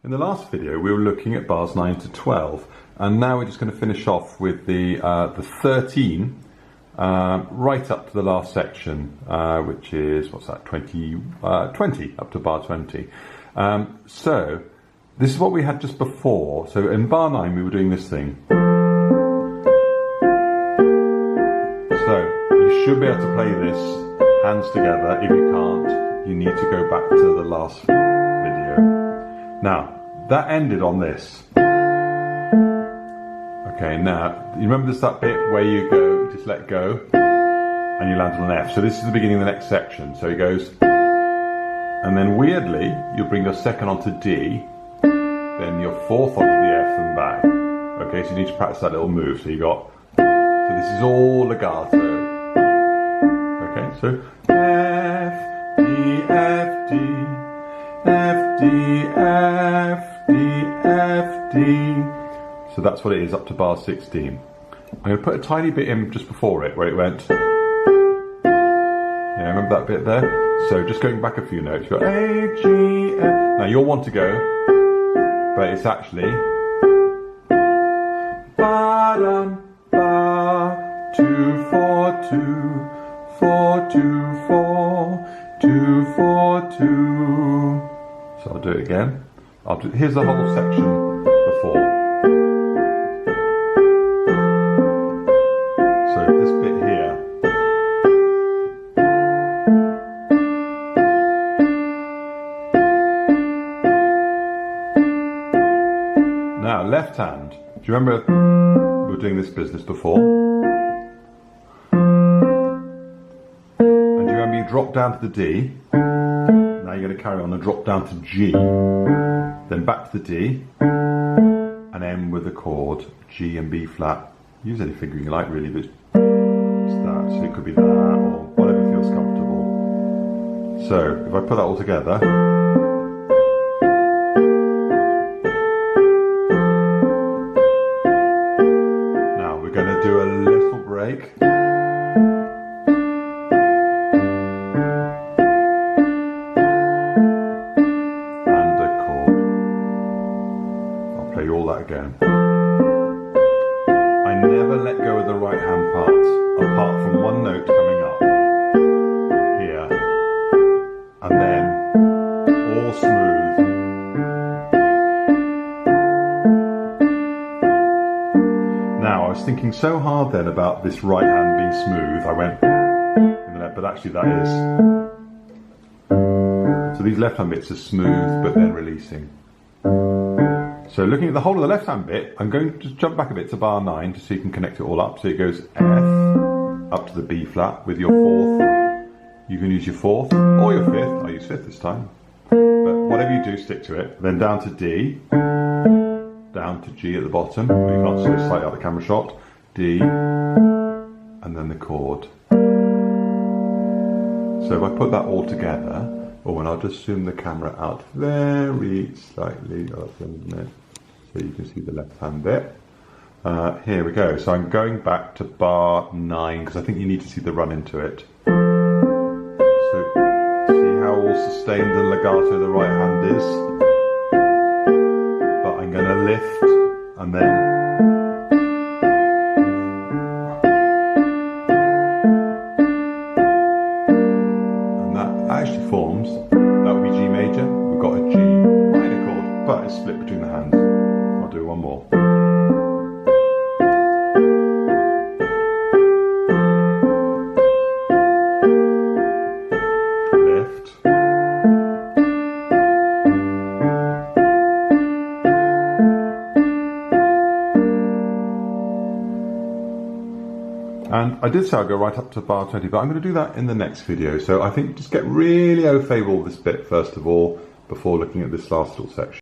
In the last video we were looking at bars 9 to 12, and now we're just going to finish off with the 13 right up to the last section, which is, what's that, 20, up to bar 20. So this is what we had just before. So in bar 9 we were doing this thing. So you should be able to play this hands together. If you can't, you need to go back to the last video. Now, that ended on this. Okay, now, you remember this, that bit where you go, you just let go, and you land on an F. So this is the beginning of the next section. So it goes, and then weirdly, you bring your second onto D, then your fourth onto the F and back. Okay, so you need to practice that little move. So you got, so this is all legato. Okay, so F, D, F, D, F, D, F, D, F, D. So that's what it is up to bar 16. I'm going to put a tiny bit in just before it, where it went. Yeah, remember that bit there? So just going back a few notes, you've got A, G, F. Now you'll want to go, but it's actually ba-dum, ba, 2, 4, 2, 4, 2, 4, 2, 4, 2. So I'll do it again. Here's the whole section before. So this bit here. Now, left hand. Do you remember we were doing this business before? And do you remember you drop down to the D? Now you're going to carry on and drop down to G, then back to the D, and end with the chord G and B flat. Use any fingering you like really, but it's that. So it could be that, or whatever feels comfortable. So if I put that all together. Now we're going to do a little break. All that again. I never let go of the right hand part, apart from one note coming up here, and then all smooth. Now I was thinking so hard then about this right hand being smooth, I went, but actually that is. So these left hand bits are smooth but then releasing. So looking at the whole of the left hand bit, I'm going to just jump back a bit to bar 9 just so you can connect it all up. So it goes F up to the B flat with your fourth. You can use your fourth or your fifth. I use fifth this time. But whatever you do, stick to it. Then down to D, down to G at the bottom. You can't see it slightly out of the camera shot. D, and then the chord. So if I put that all together, and I'll just zoom the camera out very slightly, so you can see the left hand bit. Here we go. So I'm going back to bar 9 because I think you need to see the run into it. So see how all sustained and legato the right hand is. But I'm going to lift and then. Actually forms, that would be G major, we've got a G minor chord, but it's split between the hands. I'll do one more. Lift. And I did say I'd go right up to bar 20, but I'm going to do that in the next video. So I think just get really au fait with this bit first of all, before looking at this last little section.